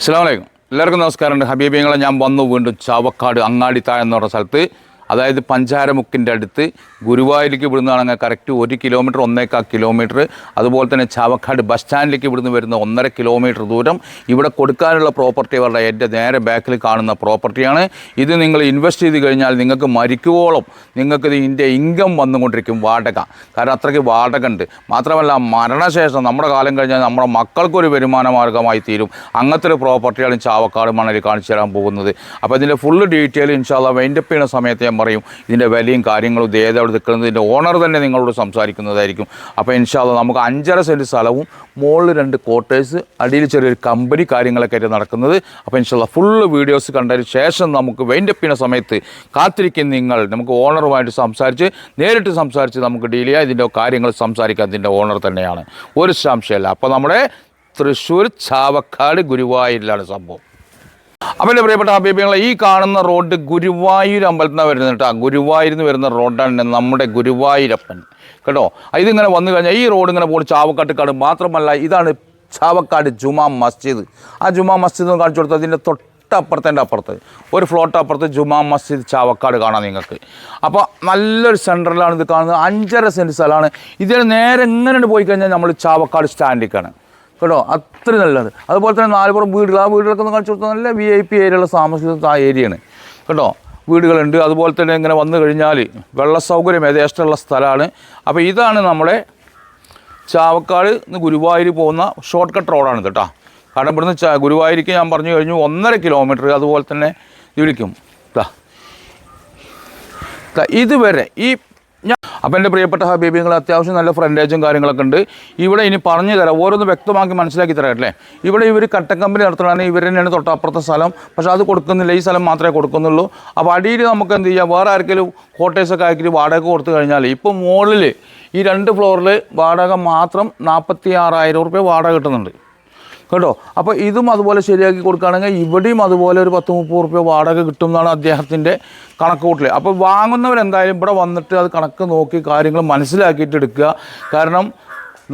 അസ്സലാമു അലൈക്കും. എല്ലാവർക്കും നമസ്കാരമുണ്ട്. ഹബീബിങ്ങളെ ഞാൻ വന്നു വീണ്ടും ചാവക്കാട് അങ്ങാടിത്താഴം എന്ന് പറഞ്ഞ സ്ഥലത്ത്, അതായത് പഞ്ചാരമുക്കിൻ്റെ അടുത്ത് ഗുരുവായൂരിലേക്ക് ഇവിടുന്നാണെങ്കിൽ കറക്റ്റ് 1 കിലോമീറ്റർ 1.25 കിലോമീറ്റർ. അതുപോലെ തന്നെ ചാവക്കാട് ബസ് സ്റ്റാൻഡിലേക്ക് ഇവിടുന്ന് വരുന്ന 1.5 കിലോമീറ്റർ ദൂരം. ഇവിടെ കൊടുക്കാനുള്ള പ്രോപ്പർട്ടി അവരുടെ എൻ്റെ നേരെ ബാക്കിൽ കാണുന്ന പ്രോപ്പർട്ടിയാണ്. ഇത് നിങ്ങൾ ഇൻവെസ്റ്റ് ചെയ്ത് കഴിഞ്ഞാൽ നിങ്ങൾക്ക് മരിക്കുവോളം നിങ്ങൾക്ക് ഇതിൻ്റെ ഇൻകം വന്നുകൊണ്ടിരിക്കും, വാടക. കാരണം അത്രയ്ക്ക് വാടക ഉണ്ട്. മാത്രമല്ല മരണശേഷം നമ്മുടെ കാലം കഴിഞ്ഞാൽ നമ്മുടെ മക്കൾക്കൊരു വരുമാന മാർഗ്ഗമായി തീരും. അങ്ങനത്തെ ഒരു പ്രോപ്പർട്ടിയാണ് ചാവക്കാട് മണലിൽ കാണിച്ചു തരാൻ പോകുന്നത്. അപ്പോൾ ഇതിൻ്റെ ഫുള്ള് ഡീറ്റെയിൽ ഇൻഷാല്ലാ വൈൻഡപ്പ് ചെയ്യുന്ന സമയത്ത് ഞാൻ പറയും. ഇതിൻ്റെ വിലയും കാര്യങ്ങളും ഇത് ഏതവിടെ നിൽക്കുന്നത് ഇതിൻ്റെ ഓണർ തന്നെ നിങ്ങളോട് സംസാരിക്കുന്നതായിരിക്കും. അപ്പോൾ ഇൻഷാല്ലാ നമുക്ക് 5.5 സെൻറ്റ് സ്ഥലവും മുകളിൽ 2 ക്വാർട്ടേഴ്സ്, അടിയിൽ ചെറിയൊരു കമ്പനി കാര്യങ്ങളൊക്കെ ആയിട്ട് നടക്കുന്നത്. അപ്പോൾ ഇൻഷാല്ലാ ഫുള്ള് വീഡിയോസ് കണ്ടതിന് ശേഷം നമുക്ക് വൈൻഡപ്പ് ചെയ്യുന്ന സമയത്ത് കാത്തിരിക്കും നിങ്ങൾ. നമുക്ക് ഓണറുമായിട്ട് നേരിട്ട് സംസാരിച്ച് നമുക്ക് ഡീൽ ചെയ്യാം. ഇതിൻ്റെ കാര്യങ്ങൾ സംസാരിക്കാൻ ഇതിൻ്റെ ഓണർ തന്നെയാണ്, ഒരു സംശയമല്ല. അപ്പോൾ നമ്മുടെ തൃശ്ശൂർ ചാവക്കാട് ഗുരുവായൂരിലാണ് സംഭവം. അപ്പോൾ എൻ്റെ പ്രിയപ്പെട്ട ഹബീബികളെ, ഈ കാണുന്ന റോഡ് ഗുരുവായൂർ അമ്പലത്തിൽ നിന്ന് വരുന്നത് കേട്ടോ. ഗുരുവായൂരിൽ നിന്ന് വരുന്ന റോഡാണ് നമ്മുടെ ഗുരുവായൂരപ്പൻ കേട്ടോ. ഇതിങ്ങനെ വന്നു കഴിഞ്ഞാൽ ഈ റോഡ് ഇങ്ങനെ പോകും ചാവക്കാട്ടുകാട്. മാത്രമല്ല ഇതാണ് ചാവക്കാട് ജുമാ മസ്ജിദ്. ആ ജുമാ മസ്ജിദ് എന്ന് കാണിച്ചു കൊടുത്തത് അതിൻ്റെ അപ്പുറത്ത് ഒരു ഫ്ലോട്ട് അപ്പുറത്ത് ജുമാ മസ്ജിദ് ചാവക്കാട് കാണാം നിങ്ങൾക്ക്. അപ്പോൾ നല്ലൊരു സെൻറ്ററിലാണ് ഇത് കാണുന്നത്. 5.5 സെൻറ്റ് സ്ഥലമാണ്. ഇതിന് നേരെ എങ്ങനെ പോയി കഴിഞ്ഞാൽ നമ്മൾ ചാവക്കാട് സ്റ്റാൻഡിലേക്കാണ് കേട്ടോ. അത്രയും നല്ലത്. അതുപോലെ തന്നെ 4 പുറം വീടുകൾ, ആ വീടുകളൊക്കെ ഒന്ന് കാണിച്ചു കൊടുത്താൽ നല്ല VIP ഏരിയയുള്ള താമസിക്കുന്ന ആ ഏരിയയാണ് കേട്ടോ. വീടുകളുണ്ട്. അതുപോലെ തന്നെ ഇങ്ങനെ വന്നു കഴിഞ്ഞാൽ വെള്ള സൗകര്യം യഥേഷ്ടമുള്ള സ്ഥലമാണ്. അപ്പോൾ ഇതാണ് നമ്മുടെ ചാവക്കാട് ഗുരുവായൂർ പോകുന്ന ഷോർട്ട് കട്ട് റോഡാണ് കേട്ടോ. കാരണം ഇവിടുന്ന് ഗുരുവായൂരിക്ക് ഞാൻ പറഞ്ഞു കഴിഞ്ഞു 1.5 കിലോമീറ്റർ. അതുപോലെ തന്നെ വിളിക്കും ഇതുവരെ ഈ അപ്പോൾ എൻ്റെ പ്രിയപ്പെട്ട ഹബീബികൾ, അത്യാവശ്യം നല്ല ഫ്രണ്ടേജും കാര്യങ്ങളൊക്കെ ഉണ്ട് ഇവിടെ. ഇനി പറഞ്ഞു തരാം, ഓരോന്ന് വ്യക്തമാക്കി മനസ്സിലാക്കി തരാം അല്ലേ. ഇവിടെ ഇവർ കട്ടക്കമ്പനി നടത്തുകയാണ്. ഇവർ തന്നെയാണ് തൊട്ടപ്പുറത്തെ സ്ഥലം. പക്ഷേ അത് കൊടുക്കുന്നില്ല, ഈ സ്ഥലം മാത്രമേ കൊടുക്കുന്നുള്ളൂ. അപ്പോൾ അടിയിൽ നമുക്ക് എന്ത് ചെയ്യാം, വേറെ ആർക്കെങ്കിലും കോട്ടേഴ്സൊക്കെ ആക്കി വാടക കൊടുത്തു കഴിഞ്ഞാൽ ഇപ്പോൾ മുകളിൽ ഈ 2 ഫ്ലോറിൽ വാടക മാത്രം 46,000 റുപ്യ വാടക കിട്ടുന്നുണ്ട് കേട്ടോ. അപ്പോൾ ഇതും അതുപോലെ ശരിയാക്കി കൊടുക്കുകയാണെങ്കിൽ ഇവിടെയും അതുപോലെ ഒരു 10-30 റുപ്യ വാടക കിട്ടും എന്നാണ് അദ്ദേഹത്തിൻ്റെ കണക്ക് കൂട്ടൽ. അപ്പോൾ വാങ്ങുന്നവരെന്തായാലും ഇവിടെ വന്നിട്ട് അത് കണക്ക് നോക്കി കാര്യങ്ങൾ മനസ്സിലാക്കിയിട്ട് എടുക്കുക. കാരണം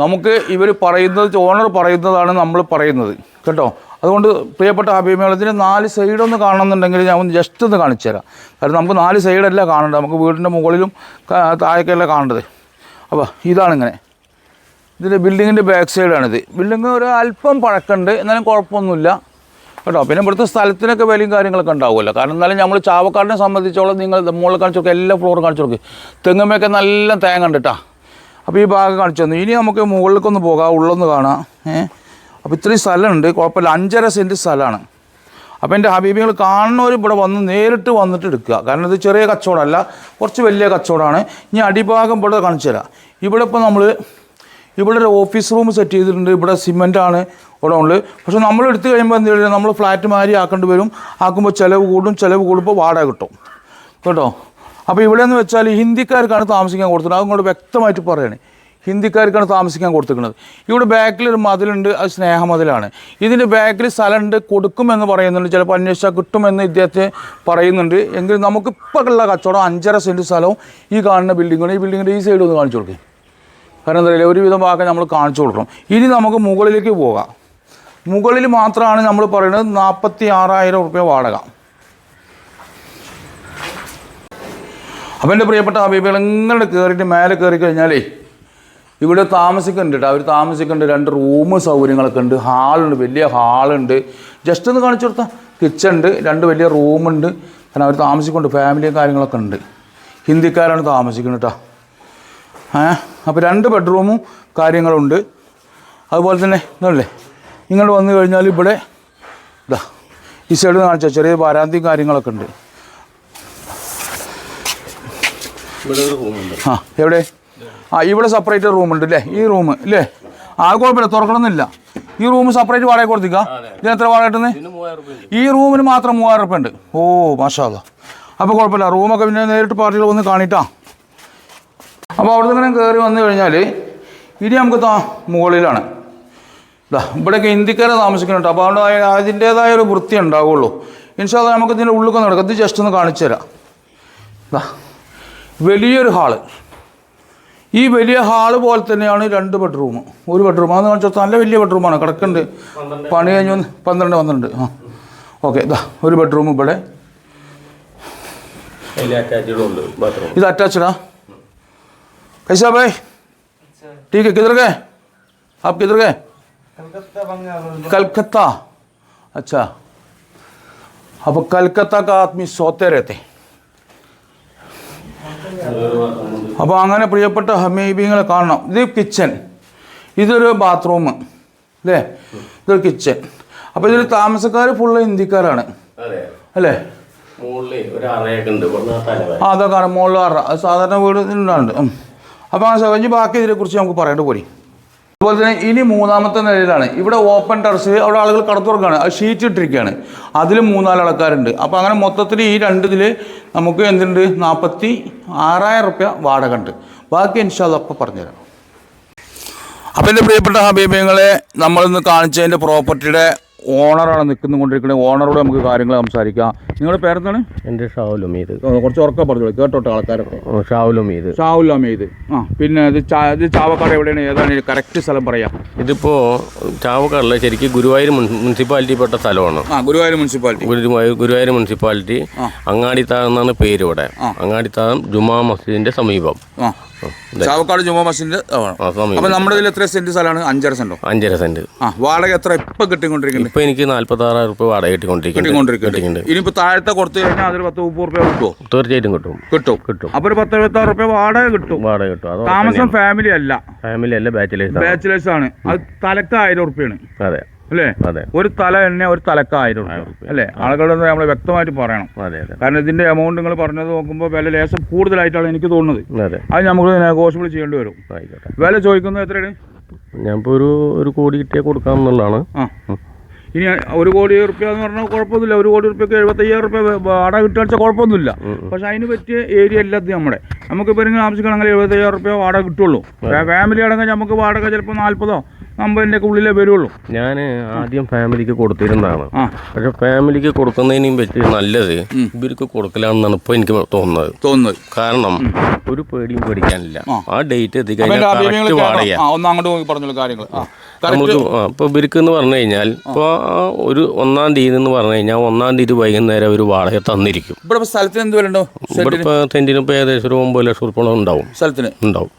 നമുക്ക് ഇവർ പറയുന്നത്, ഓണർ പറയുന്നതാണ് നമ്മൾ പറയുന്നത് കേട്ടോ. അതുകൊണ്ട് പ്രിയപ്പെട്ട ഹബീബികളെ, 4 സൈഡൊന്ന് കാണണമെന്നുണ്ടെങ്കിൽ ഞാൻ ഒന്ന് ജസ്റ്റ് ഒന്ന് കാണിച്ചു തരാം. കാരണം നമുക്ക് 4 സൈഡല്ല കാണേണ്ടത്, നമുക്ക് വീടിൻ്റെ മുകളിലും താഴേക്കല്ല കാണേണ്ടത്. അപ്പോൾ ഇതാണിങ്ങനെ, ഇതിൻ്റെ ബിൽഡിങ്ങിൻ്റെ ബാക്ക് സൈഡാണിത്. ബിൽഡിങ് ഒരു അല്പം പഴക്കമുണ്ട്, എന്നാലും കുഴപ്പമൊന്നുമില്ല കേട്ടോ. പിന്നെ ഇവിടുത്തെ സ്ഥലത്തിനൊക്കെ വിലയും കാര്യങ്ങളൊക്കെ ഉണ്ടാവുമല്ലോ. കാരണം എന്നാലും നമ്മൾ ചാവക്കാടിനെ സംബന്ധിച്ചോളം നിങ്ങൾ മുകളിൽ കാണിച്ചു കൊടുക്കുക, എല്ലാ ഫ്ലോറും കാണിച്ചു കൊടുക്കുക. തെങ്ങുമ്മയൊക്കെ നല്ല തേങ്ങ ഉണ്ട് കേട്ടോ. അപ്പോൾ ഈ ഭാഗം കാണിച്ചു തന്നു. ഇനി നമുക്ക് മുകളിലേക്കൊന്ന് പോകാം, ഉള്ളൊന്ന് കാണാം. അപ്പോൾ ഇത്രയും സ്ഥലമുണ്ട്, കുഴപ്പമില്ല. 5.5 സെൻറ്റ് സ്ഥലമാണ്. അപ്പോൾ എൻ്റെ ഹബീബികൾ കാണുന്നവർ ഇവിടെ വന്ന് നേരിട്ട് വന്നിട്ട് എടുക്കുക. കാരണം ഇത് ചെറിയ കച്ചവടമല്ല, കുറച്ച് വലിയ കച്ചവടമാണ്. ഇനി അടിഭാഗം ഇവിടെ കാണിച്ചു തരാം. ഇവിടെ ഇപ്പോൾ ഇവിടെ ഒരു ഓഫീസ് റൂം സെറ്റ് ചെയ്തിട്ടുണ്ട്. ഇവിടെ സിമെൻറ്റാണ് ഇവിടെ ഉള്ളത്. പക്ഷേ നമ്മൾ എടുത്തു കഴിയുമ്പോൾ എന്ത് ചെയ്യുക, നമ്മൾ ഫ്ലാറ്റ് മാതിരി ആക്കേണ്ടി വരും. ആക്കുമ്പോൾ ചിലവ് കൂടുമ്പോൾ വാടക കിട്ടും കേട്ടോ. അപ്പോൾ ഇവിടെ എന്ന് വെച്ചാൽ ഹിന്ദിക്കാർക്കാണ് താമസിക്കാൻ കൊടുത്തിട്ടുണ്ട്. അതുകൊണ്ട് വ്യക്തമായിട്ട് പറയുകയാണ്, ഹിന്ദിക്കാർക്കാണ് താമസിക്കാൻ കൊടുത്തിരിക്കുന്നത്. ഇവിടെ ബാക്കിലൊരു മതിലുണ്ട്, അത് സ്നേഹമതിലാണ്. ഇതിൻ്റെ ബാക്കിൽ സ്ഥലമുണ്ട്, കൊടുക്കുമെന്ന് പറയുന്നുണ്ട്. ചിലപ്പോൾ അന്വേഷിച്ചാൽ കിട്ടുമെന്ന് ഇദ്ദേഹത്തെ പറയുന്നുണ്ട്. എങ്കിലും നമുക്കിപ്പോൾ ഉള്ള കച്ചവടം 5.5 സെൻറ്റ് സ്ഥലവും ഈ കാണുന്ന ബിൽഡിങ്ങാണ്. ഈ ബിൽഡിങ്ങിൻ്റെ ഈ സൈഡ് ഒന്ന് കാണിച്ചു കൊടുക്കുക. കാരണം എന്താ പറയുക, ഒരുവിധം ഭാഗം നമ്മൾ കാണിച്ചു കൊടുക്കണം. ഇനി നമുക്ക് മുകളിലേക്ക് പോകാം. മുകളിൽ മാത്രമാണ് നമ്മൾ പറയുന്നത് 46,000 റുപ്യ വാടക. അപ്പം എൻ്റെ പ്രിയപ്പെട്ട ഹബീബികൾ, ഇങ്ങനെ കയറിയിട്ട് മേലെ കയറി കഴിഞ്ഞാലേ ഇവിടെ താമസിക്കുന്നുണ്ട് കേട്ടോ. അവർ താമസിക്കുന്നുണ്ട്. 2 റൂം സൗകര്യങ്ങളൊക്കെ ഉണ്ട്. ഹാളുണ്ട്, വലിയ ഹാളുണ്ട്. ജസ്റ്റ് ഒന്ന് കാണിച്ചു കൊടുത്താൽ കിച്ചൺ ഉണ്ട്, 2 വലിയ റൂമുണ്ട്. കാരണം അവർ താമസിക്കുന്നുണ്ട്, ഫാമിലിയും കാര്യങ്ങളൊക്കെ ഉണ്ട്. ഹിന്ദിക്കാരാണ് താമസിക്കുന്നത് കേട്ടോ. അപ്പോൾ 2 ബെഡ്റൂമും കാര്യങ്ങളുണ്ട്. അതുപോലെ തന്നെ ഇതല്ലേ, ഇങ്ങോട്ട് വന്നു കഴിഞ്ഞാൽ ഇവിടെ ഈ സൈഡ് കാണിച്ചാൽ ചെറിയ വരാന്തിയും കാര്യങ്ങളൊക്കെ ഉണ്ട്. എവിടെ ഇവിടെ സെപ്പറേറ്റ് റൂമുണ്ട് അല്ലേ. ഈ റൂം ഇല്ലേ, കുഴപ്പമില്ല, തുറക്കണമെന്നില്ല. ഈ റൂം സെപ്പറേറ്റ് വാടക കൊടുത്തിക്കുക. ഇതിന് എത്ര വാടക കിട്ടുന്നത്? ഈ റൂമിന് മാത്രം 3,000 റുപ്യ ഉണ്ട്. ഓ മാഷാ അല്ലാ. അപ്പോൾ കുഴപ്പമില്ല. റൂമൊക്കെ പിന്നെ നേരിട്ട് പാർട്ടികൾ വന്ന് കാണിട്ടാ. അപ്പോൾ അവിടെ നിന്ന് കയറി വന്നു കഴിഞ്ഞാൽ ഇനി നമുക്ക് മുകളിലാണ്. ഇവിടെയൊക്കെ ഇന്ത്യക്കാരെ താമസിക്കുന്നുണ്ട്. അപ്പോൾ അതുകൊണ്ട് അതിൻ്റേതായ ഒരു വൃത്തി ഉണ്ടാവുള്ളൂ. ഇൻഷാ അല്ലാഹ് നമുക്ക് ഇതിൻ്റെ ഉള്ളിൽ നടക്കാം. ഇത് ജസ്റ്റ് ഒന്ന് കാണിച്ചു തരാം. വലിയൊരു ഹാള്, ഈ വലിയ ഹാള് പോലെ തന്നെയാണ് 2 ബെഡ്റൂം. ഒരു ബെഡ്റൂം അതെന്ന് കാണിച്ചാൽ നല്ല വലിയ ബെഡ്റൂമാണ്. കിടക്കുന്നുണ്ട്, പണി കഴിഞ്ഞ് 12 ആ ഓക്കെ. ഇതാ ഒരു ബെഡ്റൂം ഇവിടെ. ഇത് അറ്റാച്ചഡാ कैसा भाई? ठीक है. किधर गए आप? किधर गए? कलकत्ता. अच्छा, अब कलकत्ता का आदमी सोते रहते. അപ്പോൾ അങ്ങനെ പ്രിയപ്പെട്ട ഹമീബിങ്ങളെ കാണണം. ഇത് കിച്ചൺ, ഇതൊരു ബാത്റൂം അല്ലേ, ഇതൊരു കിച്ചൺ. അപ്പോൾ ഇതിൽ താമസക്കാർ ഫുള്ള് ഹിന്ദിക്കാരാണ് അല്ലേ? അതൊക്കെ മുകളിൽ അറ, അത് സാധാരണ വീട് ഉണ്ടാണ്ട്. അപ്പോൾ അങ്ങനെ കഴിഞ്ഞ് ബാക്കി ഇതിനെക്കുറിച്ച് നമുക്ക് പറയേണ്ട പോരി. അതുപോലെ തന്നെ ഇനി 3ാമത്തെ നിലയിലാണ്. ഇവിടെ ഓപ്പൺ ടെറസ്, അവിടെ ആളുകൾ കടത്തുറക്കാണ്, അത് ഷീറ്റ് ഇട്ടിരിക്കുകയാണ്. അതിൽ 3-4 ആൾക്കാരുണ്ട്. അപ്പോൾ അങ്ങനെ മൊത്തത്തിൽ ഈ 2 നമുക്ക് എന്തുണ്ട്, 46,000 റുപ്യ വാടക ഉണ്ട്. ബാക്കി ഇൻഷാ അല്ലാഹ് അപ്പോൾ പറഞ്ഞുതരാം. അപ്പോൾ എൻ്റെ പ്രിയപ്പെട്ട ഹബീബിങ്ങളെ, നമ്മളിന്ന് കാണിച്ചതിൻ്റെ പ്രോപ്പർട്ടിയുടെ ഓണറാണ് നിൽക്കുന്നുകൊണ്ടിരിക്കുന്നത്. ഓണറോട് നമുക്ക് കാര്യങ്ങൾ സംസാരിക്കാം. നിങ്ങളുടെ പേരെന്താണ്? എൻ്റെ ഷാവുൽ ഹമീദ്. കുറച്ച് ഉറക്കം പറഞ്ഞു കേട്ടോട്ടെ ആൾക്കാരൊക്കെ. ഷാവുൽ ഹമീദ്. ആ പിന്നെ ഇത് ചാവക്കാട് എവിടെയാണ്, ഏതാണ് കറക്റ്റ് സ്ഥലം പറയാം? ഇതിപ്പോൾ ചാവക്കാടിലെ ശരിക്കും ഗുരുവായൂർ മുനിസിപ്പാലിറ്റി പെട്ട സ്ഥലമാണ്. ഗുരുവായൂർ മുനിസിപ്പാലിറ്റി അങ്ങാടിത്താഴം എന്നാണ് പേര്. ഇവിടെ അങ്ങാടിത്താഴം ജുമാ മസ്ജിദിന്റെ സമീപം. ചാവക്കാട് ജുമാ മസ്ജിദിന്റെ. അപ്പൊ നമ്മുടെ ഇതിൽ എത്ര സെന്റ് സ്ഥലമാണ്? 5.5 സെന്റോ? 5.5 സെന്റ്. വാടക എത്ര ഇപ്പൊ കിട്ടിക്കൊണ്ടിരിക്കുന്നത്? ഇപ്പൊ എനിക്ക് 46,000 റുപ്യ വാടക കിട്ടിക്കൊണ്ടിരിക്കുന്നുണ്ട്. ഇനിയിപ്പോ താഴത്തെ കൊടുത്തു കഴിഞ്ഞാൽ അതൊരു 10-30 റുപ്യ കിട്ടുമോ? തീർച്ചയായിട്ടും കിട്ടും. അപ്പൊ ഒരു 10-76 റുപ്യ വാടക കിട്ടും. താമസം ഫാമിലി അല്ല, ബാച്ചിലേഴ്സ് ആണ്. അത് തലക്ക് 1000 റുപ്യാണ് അല്ലേ? ഒരു തല എണ്ണ ഒരു തലക്ക് 1000 റുപ്യ അല്ലേ? ആളുകളുടെ നമ്മൾ വ്യക്തമായിട്ട് പറയണം. കാരണം ഇതിന്റെ എമൗണ്ട് നിങ്ങൾ പറഞ്ഞത് നോക്കുമ്പോൾ വില ലേശം കൂടുതലായിട്ടാണ് എനിക്ക് തോന്നുന്നത്. അത് നമുക്ക് നെഗോഷ്യബിൾ ചെയ്യേണ്ടി വരും. വില ചോദിക്കുന്നത് എത്രയാണ്? ഞാനിപ്പോൾ ഒരു കോടി കിട്ടിയാൽ കൊടുക്കാമെന്നുള്ളതാണ്. ഇനി 1 കോടി റുപ്യ എന്ന് പറഞ്ഞാൽ കുഴപ്പമൊന്നുമില്ല. 1 കോടി റുപ്യക്ക് 75,000 റുപ്യ വാടക കിട്ടുക കുഴപ്പമൊന്നുമില്ല. പക്ഷെ അതിന് പറ്റിയ ഏരിയ അല്ലാത്ത നമുക്കിപ്പോൾ ഇങ്ങനെ ആവശ്യമാണെങ്കിൽ 75,000 റുപ്യ വാടക കിട്ടുള്ളൂ. ഫാമിലി അടങ്ങാൻ നമുക്ക് വാടക ചിലപ്പോൾ 40-50 ഉള്ളിലേ വരുള്ളൂ. ഞാൻ ആദ്യം ഫാമിലിക്ക് കൊടുത്തിരുന്നതാണ്. പക്ഷെ ഫാമിലിക്ക് കൊടുക്കുന്നതിനും പറ്റി നല്ലത് ഇവർക്ക് കൊടുക്കലാണെന്നാണ് ഇപ്പോൾ എനിക്ക് തോന്നുന്നത്. കാരണം ഒരു പേടിയും പേടിക്കാനില്ല. ആ ഡേറ്റ് എത്തിക്കഴിഞ്ഞാൽ വാടക നമുക്ക് ഇപ്പോൾ ഇവർക്ക് എന്ന് പറഞ്ഞു കഴിഞ്ഞാൽ ഇപ്പോൾ ഒരു 1-ാം തീയതി എന്ന് പറഞ്ഞു കഴിഞ്ഞാൽ 1-ാം തീയതി വൈകുന്നേരം ഒരു വാടക തന്നിരിക്കും. സ്ഥലത്തിന് എന്ത് വില ഉണ്ടാവും? ഇവിടെ ഇപ്പോൾ സെന്റിന് ഇപ്പോൾ ഏകദേശം ഒരു 9 ലക്ഷം റുപ്യ ഉണ്ടാവും.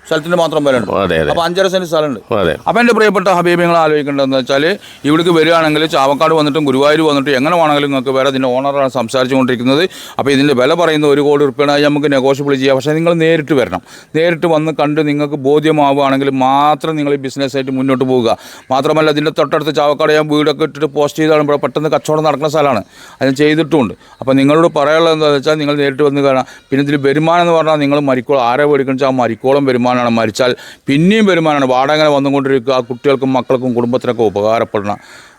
സ്ഥലത്തിന് മാത്രം വില ഉണ്ട്. അതെ. അപ്പോൾ 5.5 സെന്റ് സ്ഥലമുണ്ട്. അതെ. അപ്പോൾ എൻ്റെ പ്രിയപ്പെട്ട ഹബീബിങ്ങൾ ആലോചിക്കേണ്ടതെന്ന് വെച്ചാൽ ഇവിടേക്ക് വരികയാണെങ്കിൽ ചാവക്കാട് വന്നിട്ടും ഗുരുവായൂർ വന്നിട്ടും എങ്ങനെ വേണമെങ്കിലും നിങ്ങൾക്ക് വേറെ ഇതിൻ്റെ ഓണറാണ് സംസാരിച്ചുകൊണ്ടിരിക്കുന്നത്. അപ്പോൾ ഇതിൻ്റെ വില പറയുന്നത് 1 കോടി റുപ്യാണ്. നമുക്ക് നെഗോഷ്യബിൾ ചെയ്യാം. പക്ഷേ നിങ്ങൾ നേരിട്ട് വരണം. നേരിട്ട് വന്ന് കണ്ട് നിങ്ങൾക്ക് ബോധ്യമാവുകയാണെങ്കിൽ മാത്രം നിങ്ങൾ ഈ ബിസിനസ്സായിട്ട് മുന്നോട്ട് പോവുക. മാത്രമല്ല ഇതിൻ്റെ തൊട്ടടുത്ത് ചാവക്കാട് ഞാൻ വീടൊക്കെ ഇട്ടിട്ട് പോസ്റ്റ് ചെയ്താണ്. ഇവിടെ പെട്ടെന്ന് കച്ചവടം നടക്കുന്ന സ്ഥലമാണ്. അത് ചെയ്തിട്ടുമുണ്ട്. അപ്പോൾ നിങ്ങളോട് പറയാനുള്ളത് എന്താണെന്ന് വെച്ചാൽ നിങ്ങൾ നേരിട്ട് വന്ന് കാണാം. പിന്നെ ഇതിൽ വരുമാനം എന്ന് പറഞ്ഞാൽ നിങ്ങൾ മരിക്കോളം ആരെ മേടിക്കണം വെച്ചാൽ ആ മരിക്കോളം വരുമാനമാണ്. മരിച്ചാൽ പിന്നെയും വരുമാനമാണ്. വാടക വന്നുകൊണ്ടിരിക്കുക. കുട്ടികൾക്കും മക്കൾക്കും കുടുംബത്തിനൊക്കെ ഉപകാരപ്പെടുന്ന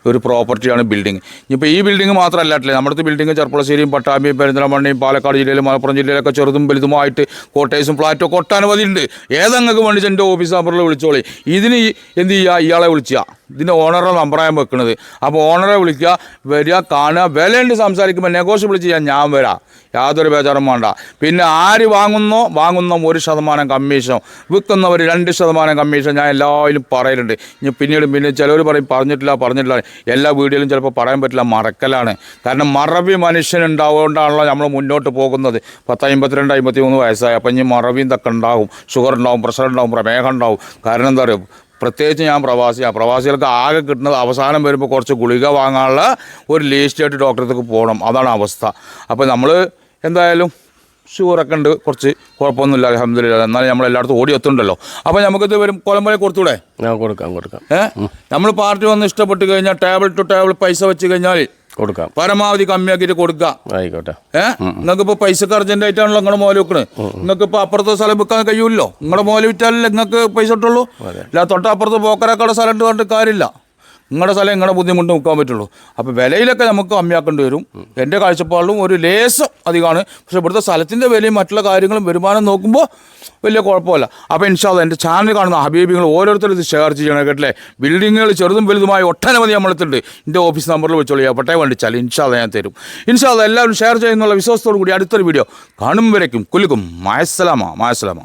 ഒരു പ്രോപ്പർട്ടിയാണ് ബിൽഡിംഗ്. ഇപ്പോൾ ഈ ബിൽഡിംഗ് മാത്രമല്ല, നമ്മുടെ ബിൽഡിംഗ് ചെർപ്പളശ്ശേരിയും പട്ടാമ്പിയും പെരിന്തൽമണ്ണയും പാലക്കാട് ജില്ലയിലും മലപ്പുറം ജില്ലയിലൊക്കെ ചെറുതും വലുതുമായിട്ട് കോട്ടേഴ്സും ഫ്ലാറ്റും ഒക്കെ ഒട്ടനവധി ഉണ്ട്. ഏതെങ്ങൾക്ക് വേണ്ടി എൻ്റെ ഓഫീസ് നമ്പറിൽ വിളിച്ചോളി. ഇതിന് എന്ത് ചെയ്യുക, ഇയാളെ വിളിക്കുക. ഇതിൻ്റെ ഓണറെ നമ്പറാണ് വെക്കുന്നത്. അപ്പോൾ ഓണറെ വിളിക്കുക, വരിക, കാണുക, വിലയുണ്ട് സംസാരിക്കുമ്പോൾ നെഗോഷ്യബിൾ ചെയ്യാൻ ഞാൻ വരാം. യാതൊരു ബേജാറും വേണ്ട. പിന്നെ ആര് വാങ്ങുന്ന 1% കമ്മീഷൻ, വിൽക്കുന്നവർ 2% കമ്മീഷൻ ഞാൻ എല്ലാവരും പറയലുണ്ട്. ഇനി പിന്നെ ചിലവർ പറഞ്ഞിട്ടില്ല. എല്ലാ വീഡിയോയിലും ചിലപ്പോൾ പറയാൻ പറ്റില്ല, മറക്കലാണ്. കാരണം മറവി മനുഷ്യനുണ്ടാവുകൊണ്ടാണല്ലോ നമ്മൾ മുന്നോട്ട് പോകുന്നത്. 52-53 വയസ്സായി. അപ്പം ഇനി മറവിയും ഇതൊക്കെ ഉണ്ടാവും. ഷുഗർ ഉണ്ടാവും, പ്രഷർ ഉണ്ടാവും, പ്രമേഹം ഉണ്ടാവും. കാരണം എന്താ പറയുക, പ്രത്യേകിച്ച് ഞാൻ പ്രവാസികൾക്ക് ആകെ കിട്ടുന്നത് അവസാനം വരുമ്പോൾ കുറച്ച് ഗുളിക വാങ്ങാനുള്ള ഒരു ലിസ്റ്റായിട്ട് ഡോക്ടർക്ക് പോകണം. അതാണ് അവസ്ഥ. അപ്പോൾ നമ്മൾ എന്തായാലും ഷുഗറൊക്കെ ഉണ്ട്, കുറച്ച് കുഴപ്പമൊന്നുമില്ല, അൽഹംദുലില്ലാഹ്. എന്നാലും നമ്മൾ എല്ലായിടത്തും ഓടി എത്തുന്നുണ്ടല്ലോ. അപ്പോൾ നമുക്കിത് വരും കൊലമ്പല കൊടുത്തൂടെ? കൊടുക്കാം. നമ്മൾ പാർട്ടി വന്ന് ഇഷ്ടപ്പെട്ട് കഴിഞ്ഞാൽ ടേബിൾ ടു ടേബിൾ പൈസ വെച്ച് കഴിഞ്ഞാൽ കൊടുക്കാം. പരമാവധി കമ്മിയാക്കിയിട്ട് കൊടുക്കുക. ആയിക്കോട്ടെ. നിങ്ങൾക്ക് ഇപ്പോൾ പൈസക്ക് അർജന്റ് ആയിട്ടാണല്ലോ നിങ്ങളുടെ മോല് വെക്കണത്. നിങ്ങൾക്ക് ഇപ്പോൾ അപ്പുറത്തെ സ്ഥലം വെക്കാൻ കഴിയുമല്ലോ. നിങ്ങളുടെ മോല് വിറ്റാലല്ലേ നിങ്ങൾക്ക് പൈസ കിട്ടുള്ളൂ. അല്ല തൊട്ടപ്പുറത്ത് പോക്കരക്കാട് സ്ഥലം ഇട്ട് പറഞ്ഞിട്ട് കാര്യമില്ല. നിങ്ങളുടെ സ്ഥലം നിങ്ങളുടെ ബുദ്ധിമുട്ട് നോക്കാൻ പറ്റുള്ളൂ. അപ്പോൾ വിലയിലൊക്കെ നമുക്ക് കമ്മിയാക്കേണ്ടി വരും. എൻ്റെ കാഴ്ചപ്പാടിലും ഒരു ലേസം അധികമാണ്. പക്ഷേ ഇവിടുത്തെ സ്ഥലത്തിൻ്റെ വിലയും മറ്റുള്ള കാര്യങ്ങളും വരുമാനം നോക്കുമ്പോൾ വലിയ കുഴപ്പമില്ല. അപ്പോൾ ഇൻഷാ അല്ലാഹ് എൻ്റെ ചാനൽ കാണുന്ന ഹബീബികൾ ഓരോരുത്തരും ഇത് ഷെയർ ചെയ്യണം കേട്ടില്ലേ. ബിൽഡിങ്ങുകൾ ചെറുതും വലുതുമായി ഒട്ടനവധി നമ്മളെത്തുണ്ട്. എൻ്റെ ഓഫീസ് നമ്പറിൽ വെച്ചോളൂ, എപ്പോഴേ വേണ്ടിച്ചാൽ ഇൻഷാ അല്ലാഹ് ഞാൻ തരും. ഇൻഷാ അല്ലാഹ് എല്ലാവരും ഷെയർ ചെയ്യുന്നുള്ള വിശ്വാസത്തോടു കൂടി അടുത്തൊരു വീഡിയോ കാണുമ്പോഴേക്കും കുലുക്കും. മായസ്സലാമ.